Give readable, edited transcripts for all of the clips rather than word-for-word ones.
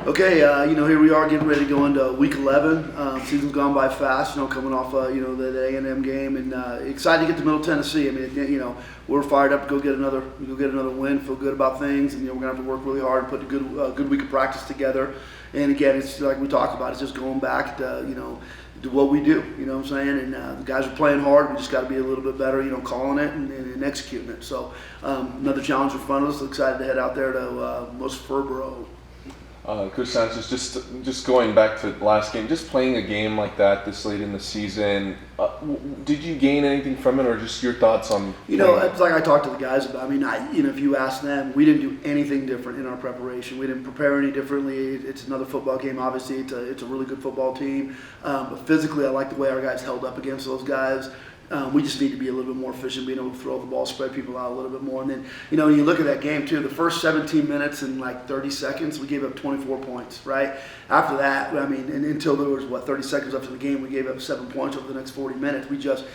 Here we are getting ready to go into week 11. Season's gone by fast, coming off, the A&M game, and excited to get to Middle Tennessee. We're fired up to go get another win, feel good about things, and we're gonna have to work really hard and put a good week of practice together. And again, it's like we talked about, it's just going back to, do what we do, you know what I'm saying? And the guys are playing hard. We just got to be a little bit better, calling it and executing it. So another challenge in front of us. Excited to head out there to Murfreesboro. Coach Sanchez, just going back to the last game, just playing a game like that this late in the season, did you gain anything from it, or just your thoughts on? It's like I talked to the guys about. If you ask them, we didn't do anything different in our preparation. We didn't prepare any differently. It's another football game. Obviously, it's a really good football team, but physically, I like the way our guys held up against those guys. We just need to be a little bit more efficient, being able to throw the ball, spread people out a little bit more. And then, when you look at that game, too, the first 17 minutes and 30 seconds, we gave up 24 points, right? After that, and until there was, 30 seconds left in the game, we gave up 7 points over the next 40 minutes. We just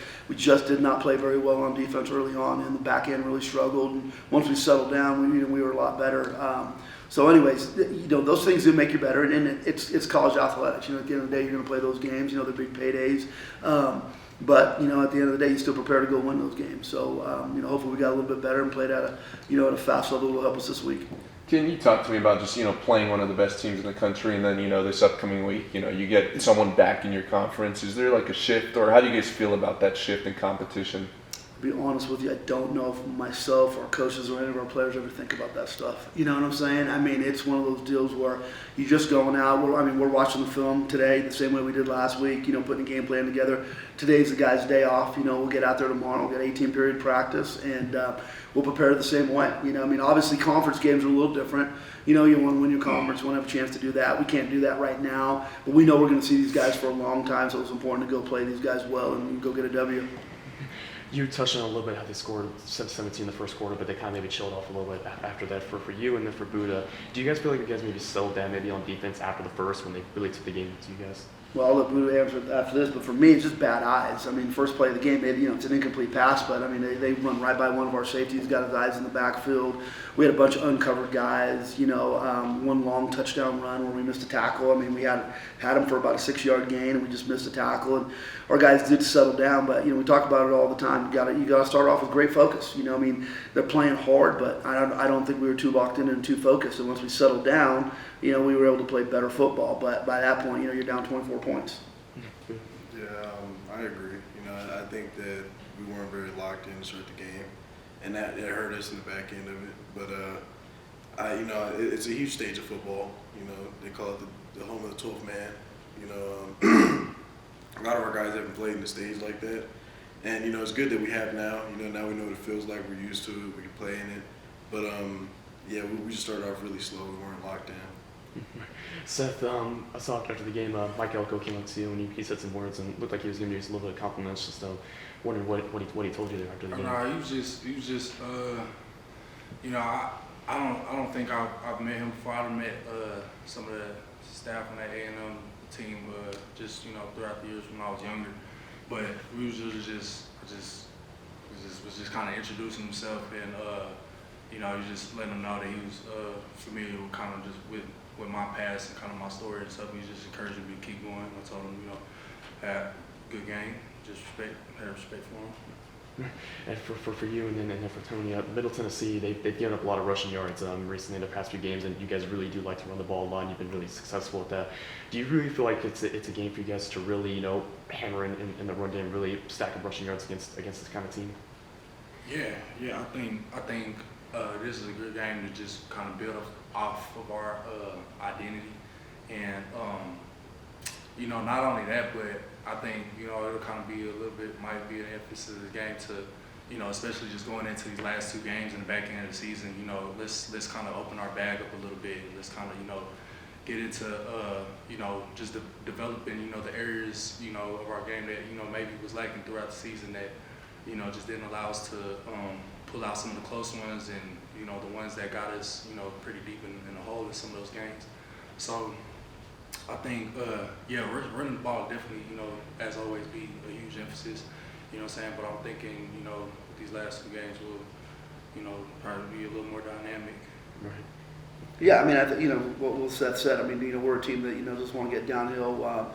did not play very well on defense early on, and the back end really struggled. And once we settled down, we were a lot better. So anyways, those things do make you better, and it's college athletics. At the end of the day, you're going to play those games. They're big paydays. But at the end of the day, you still prepare to go win those games. So hopefully we got a little bit better and played at a fast level will help us this week. Can you talk to me about just playing one of the best teams in the country, and then this upcoming week you get someone back in your conference? Is there a shift, or how do you guys feel about that shift in competition? To be honest with you, I don't know if myself or coaches or any of our players ever think about that stuff. You know what I'm saying? It's one of those deals where you're just going out. We're watching the film today the same way we did last week, putting a game plan together. Today's the guy's day off. We'll get out there tomorrow. We'll get 18-period practice, and we'll prepare the same way. Obviously conference games are a little different. You want to win your conference, you want to have a chance to do that. We can't do that right now, but we know we're going to see these guys for a long time, so it's important to go play these guys well and go get a W. You touched on a little bit how they scored 17 in the first quarter, but they kind of maybe chilled off a little bit after that for you and then for Buddha. Do you guys feel like you guys maybe settled down maybe on defense after the first when they really took the game to you guys? Well, I'll let Buddha answer after this, but for me, it's just bad eyes. First play of the game, it's an incomplete pass, but they run right by one of our safeties, got his eyes in the backfield. We had a bunch of uncovered guys, one long touchdown run where we missed a tackle. We had him for about a 6-yard gain, and we just missed a tackle. And our guys did settle down, but we talk about it all the time. You got to start off with great focus. They're playing hard, but I don't think we were too locked in and too focused. And once we settled down, we were able to play better football. But by that point, you're down 24 points. Yeah, I agree. I think that we weren't very locked in to start the game, and that hurt us in the back end of it. But it's a huge stage of football. They call it the home of the 12th man. A lot of our guys haven't played in the stage like that, and it's good that we have now. Now we know what it feels like. We're used to it. We can play in it. But we just started off really slow. We weren't locked in. Seth, I saw after the game, Mike Elko came up to you and he said some words and looked like he was giving you a little bit of compliments. Just wondering what he told you there after the game. No, he was just I don't think I've met him before. I've met some of the staff on that A&M team just throughout the years when I was younger. But we was just kind of introducing himself, and he just letting them know that he was familiar with kind of just with my past and kind of my story and stuff. He just encouraged me to keep going. I told him, have a good game, just have respect for him. And for you and then for Tony, Middle Tennessee, they've given up a lot of rushing yards recently in the past few games, and you guys really do like to run the ball a lot, and you've been really successful at that. Do you really feel like it's a game for you guys to really hammer in the run game, really stack up rushing yards against this kind of team? Yeah. I think this is a good game to just kind of build off of our identity, and not only that, but I think it'll kind of be might be an emphasis of the game to especially just going into these last 2 games in the back end of the season. Let's kind of open our bag up a little bit. Let's kind of get into just developing the areas of our game that maybe was lacking throughout the season that just didn't allow us to pull out some of the close ones and the ones that got us pretty deep in the hole in some of those games. So I think running the ball definitely as always be a huge emphasis. But I'm thinking with these last 2 games will probably be a little more dynamic. Right. Yeah, I mean, what Seth said. I mean, we're a team that just want to get downhill.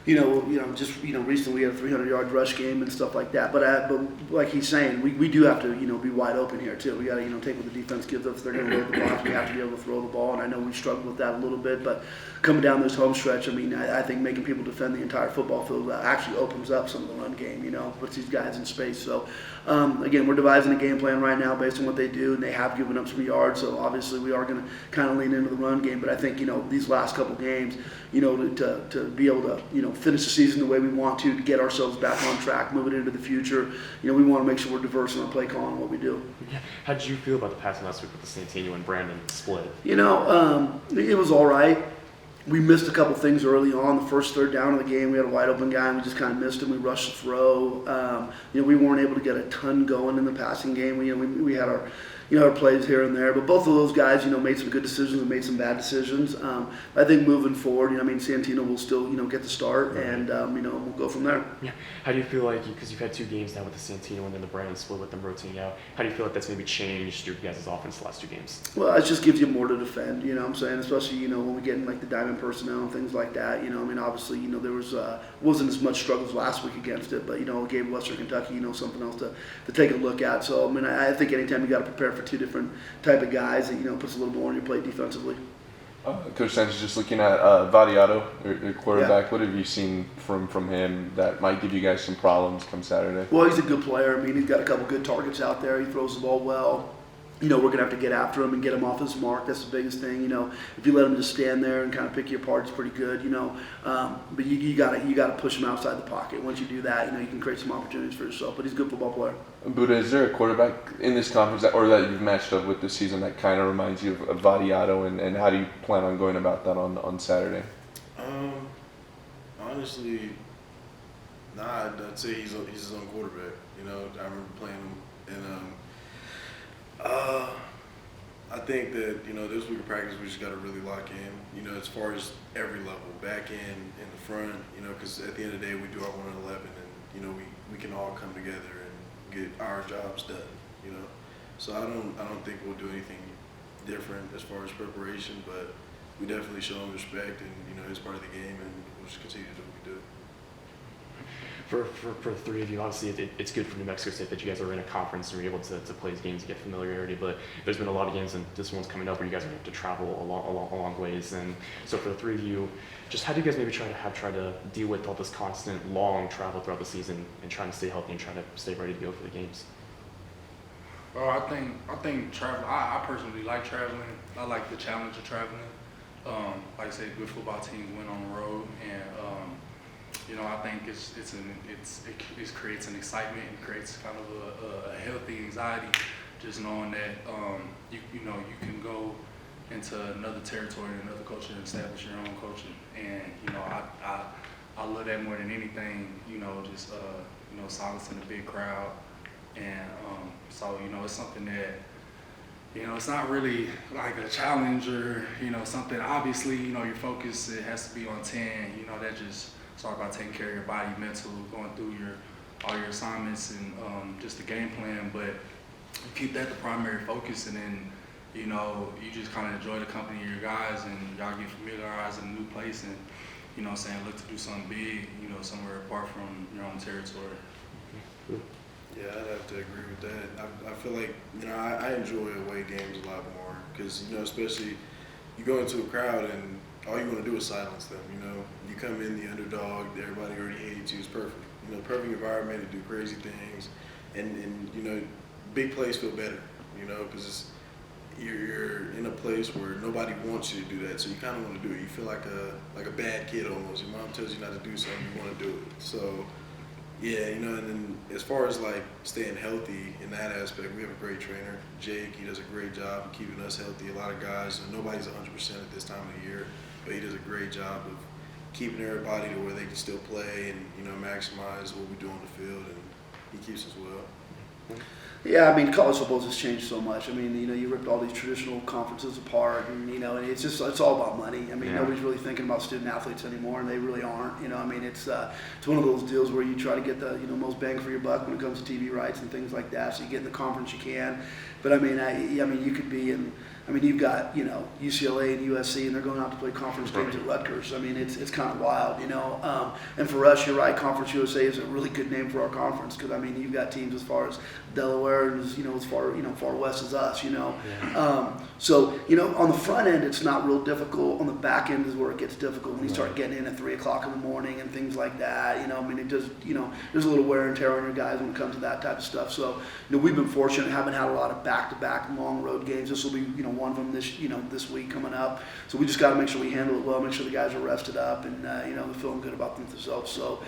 Just recently we had a 300-yard rush game and stuff like that. But like he's saying, we do have to be wide open here too. We got to take what the defense gives us. They're going to load the box. We have to be able to throw the ball. And I know we struggled with that a little bit, but coming down this home stretch, I mean, I think making people defend the entire football field actually opens up some of the run game. Puts these guys in space. So again, we're devising a game plan right now based on what they do, and they have given up some yards. So obviously we are going to kind of lean into the run game. But I think these last couple games, to be able to finish the season the way we want to get ourselves back on track, moving into the future. We want to make sure we're diverse in our play calling and what we do. Yeah. How did you feel about the passing last week with the Santino and Brandon split? It was all right. We missed a couple things early on. The first third down of the game, we had a wide open guy, and we just kind of missed him. We rushed the throw. We weren't able to get a ton going in the passing game. We had our plays here and there, but both of those guys, made some good decisions and made some bad decisions. I think moving forward, Santino will still, get the start, and we'll go from there. Yeah. How do you feel like, because you've had 2 games now with the Santino and then the Brandon split with them rotating out, how do you feel like that's maybe changed your guys' offense the last 2 games? Well, it just gives you more to defend, what I'm saying, especially, when we get in like the diamond personnel and things like that. Obviously, there was wasn't as much struggles last week against it, but it gave Western Kentucky, something else to take a look at. So I think anytime you got to prepare for 2 different type of guys, that puts a little more on your plate defensively. Coach Sanchez, just looking at Vadiato, your quarterback, What have you seen from him that might give you guys some problems come Saturday? Well, he's a good player. He's got a couple good targets out there. He throws the ball well. We're going to have to get after him and get him off his mark. That's the biggest thing. If you let him just stand there and kind of pick you apart, it's pretty good. But you got to push him outside the pocket. Once you do that, you can create some opportunities for yourself. But he's a good football player. Buddha, is there a quarterback in this conference that you've matched up with this season that kind of reminds you of Vadiato, and how do you plan on going about that on Saturday? Honestly, I'd say he's his own quarterback. I remember playing him, and I think that this week of practice we just got to really lock in. As far as every level, back end, in the front. Because at the end of the day we do our 1-11, and we can all come together and get our jobs done. So I don't think we'll do anything different as far as preparation, but we definitely show him respect, and it's part of the game, and we'll just continue to do what we do. For the 3 of you, obviously it's good for New Mexico State that you guys are in a conference and you're able to play these games and get familiarity, but there's been a lot of games, and this one's coming up where you guys are going to have to travel a long ways. And so for the 3 of you, just how do you guys maybe try to deal with all this constant long travel throughout the season and trying to stay healthy and trying to stay ready to go for the games? Well, I think travel. I personally like traveling. I like the challenge of traveling. Like I said, good football teams win on the road, and I think it creates an excitement and creates kind of a healthy anxiety, just knowing that you can go into another territory, another culture, and establish your own culture. And I love that more than anything. Just silencing a big crowd, and so it's something that it's not really like a challenge or something. Obviously, your focus, it has to be on 10. That just talk about taking care of your body, mental, going through all your assignments and just the game plan. But you keep that the primary focus, and then you just kind of enjoy the company of your guys, and y'all get familiarized in a new place, and look to do something big, somewhere apart from your own territory. Yeah, I'd have to agree with that. I feel like I enjoy away games a lot more because especially you go into a crowd and all you want to do is silence them. You come in the underdog, everybody already hates you. It's perfect. Perfect environment to do crazy things, and big plays feel better. Because you're in a place where nobody wants you to do that, so you kind of want to do it. You feel like a bad kid almost. Your mom tells you not to do something, you want to do it. So yeah, and then as far as like staying healthy in that aspect, we have a great trainer, Jake. He does a great job of keeping us healthy. A lot of guys, nobody's 100% at this time of the year, but he does a great job of keeping everybody to where they can still play and maximize what we do on the field, and he keeps us well. Yeah, college football has changed so much. You ripped all these traditional conferences apart, and and it's all about money. Nobody's really thinking about student athletes anymore, and they really aren't. It's one of those deals where you try to get the most bang for your buck when it comes to TV rights and things like that. So you get in the conference you can, but you could be in. I mean, you've got, UCLA and USC, and they're going out to play conference games at Rutgers. I mean, it's kind of wild, And for us, you're right, Conference USA is a really good name for our conference because, I mean, you've got teams as far as Delaware and, as far west as us, So, on the front end, it's not real difficult. On the back end is where it gets difficult when you start getting in at 3 o'clock in the morning and things like that. I mean, it does, there's a little wear and tear on your guys when it comes to that type of stuff. So, we've been fortunate, haven't had a lot of back-to-back long road games. This will be, one of them this week coming up. So we just got to make sure we handle it well, make sure the guys are rested up and, they're feeling good about themselves. So,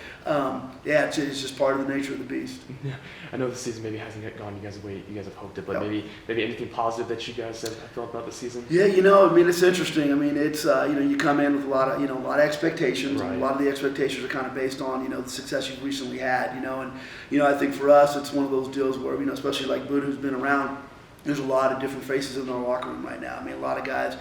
it's just part of the nature of the beast. Yeah, I know the season maybe hasn't gone you guys the way you guys have hoped it, but Yep. maybe anything positive that you guys have felt about the season? Yeah, I mean, it's interesting. I mean, it's, you come in with a lot of expectations, and a lot of the expectations are kind of based on, the success you've recently had, and, I think for us, it's one of those deals where, especially like Buddha, who's been around, there's a lot of different faces in our locker room right now. I mean, a lot of guys,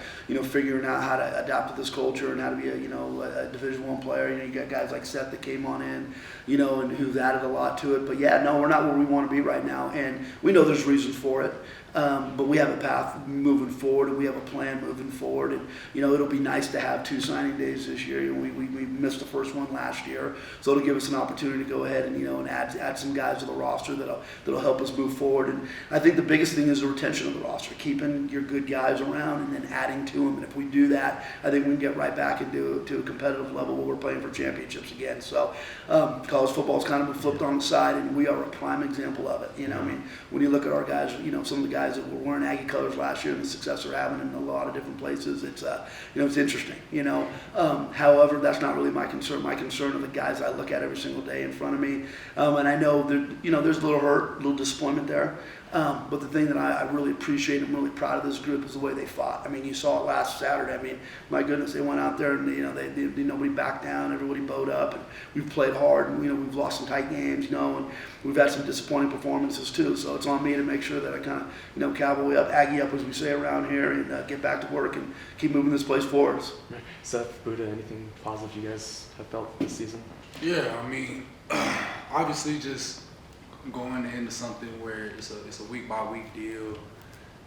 figuring out how to adapt to this culture and how to be a Division I player. You got guys like Seth that came on in, and who've added a lot to it. But we're not where we want to be right now, and we know there's reasons for it. But we have a path moving forward, and we have a plan moving forward. And it'll be nice to have 2 signing days this year. We missed the first one last year, so it'll give us an opportunity to go ahead and and add some guys to the roster that'll help us move forward. And I think the biggest thing is the retention of the roster, keeping your good guys around and then adding to them. And if we do that, I think we can get right back into a competitive level where we're playing for championships again. So college football's kind of been flipped on the side, and we are a prime example of it. I mean, when you look at our guys, some of the guys that were wearing Aggie colors last year and the success they're having in a lot of different places, it's it's interesting. However, that's not really my concern. My concern are the guys I look at every single day in front of me, and I know that there's a little hurt, a little disappointment there. But the thing that I really appreciate and I'm really proud of this group is the way they fought. I mean, you saw it last Saturday. I mean, my goodness, they went out there and they nobody backed down. Everybody bowed up, and we've played hard, and we've lost some tight games, and we've had some disappointing performances too. So it's on me to make sure that I kind of cowboy up, Aggie up, as we say around here, and get back to work and keep moving this place forward. Right. Seth, Buddha, anything positive you guys have felt this season? Yeah, I mean, obviously just going into something where it's a week by week deal,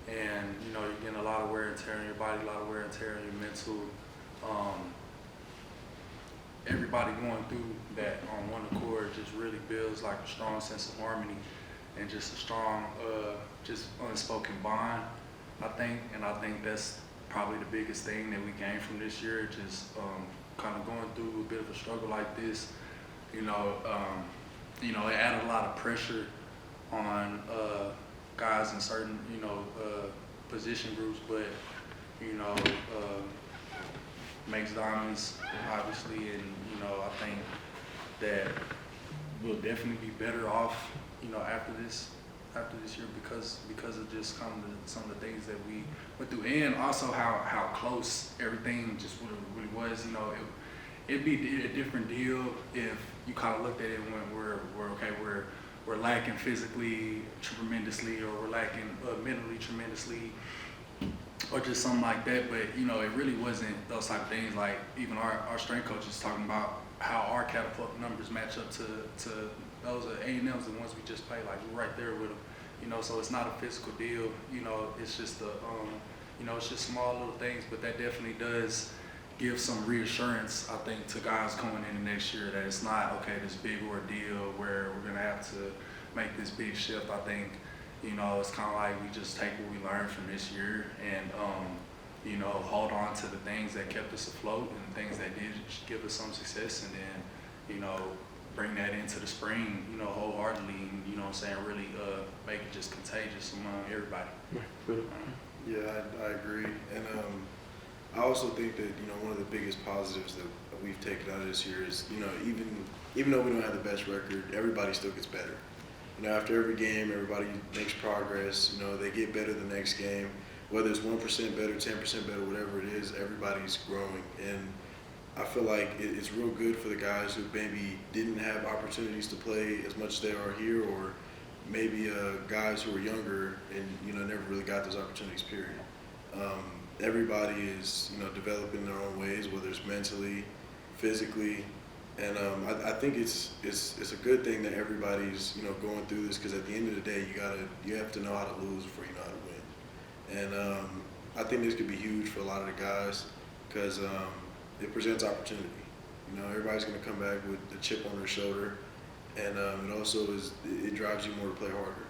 and you're getting a lot of wear and tear on your body, a lot of wear and tear on your mental. Everybody going through that on one accord just really builds like a strong sense of harmony and just a strong, just unspoken bond, I think. And I think that's probably the biggest thing that we gained from this year, just kind of going through a bit of a struggle like this. It added a lot of pressure on guys in certain, position groups, but, makes diamonds, obviously, and, I think that we'll definitely be better off, after this year because of just kind of some of the things that we went through, and also how close everything just really was. It'd be a different deal if you kind of looked at it when we're lacking physically tremendously, or we're lacking mentally tremendously, or just something like that. But it really wasn't those type of things. Like even our strength coach is talking about how our catapult numbers match up to those of A&M's, the ones we just played. Like we're right there with them. So it's not a physical deal. It's just it's just small little things, but that definitely does give some reassurance, I think, to guys coming in the next year that it's not, this big ordeal where we're going to have to make this big shift. I think, it's kind of like we just take what we learned from this year and, hold on to the things that kept us afloat and the things that did give us some success, and then, bring that into the spring, wholeheartedly, and, really make it just contagious among everybody. Yeah, I agree. And I also think that, one of the biggest positives that we've taken out of this year is, even though we don't have the best record, everybody still gets better. After every game, everybody makes progress. They get better the next game. Whether it's 1% better, 10% better, whatever it is, everybody's growing. And I feel like it's real good for the guys who maybe didn't have opportunities to play as much as they are here, or maybe guys who are younger and, never really got those opportunities, period. Everybody is, developing in their own ways, whether it's mentally, physically, and I think it's a good thing that everybody's, going through this, because at the end of the day, you have to know how to lose before you know how to win. And I think this could be huge for a lot of the guys because it presents opportunity. You know, everybody's going to come back with a chip on their shoulder, and it also it drives you more to play harder.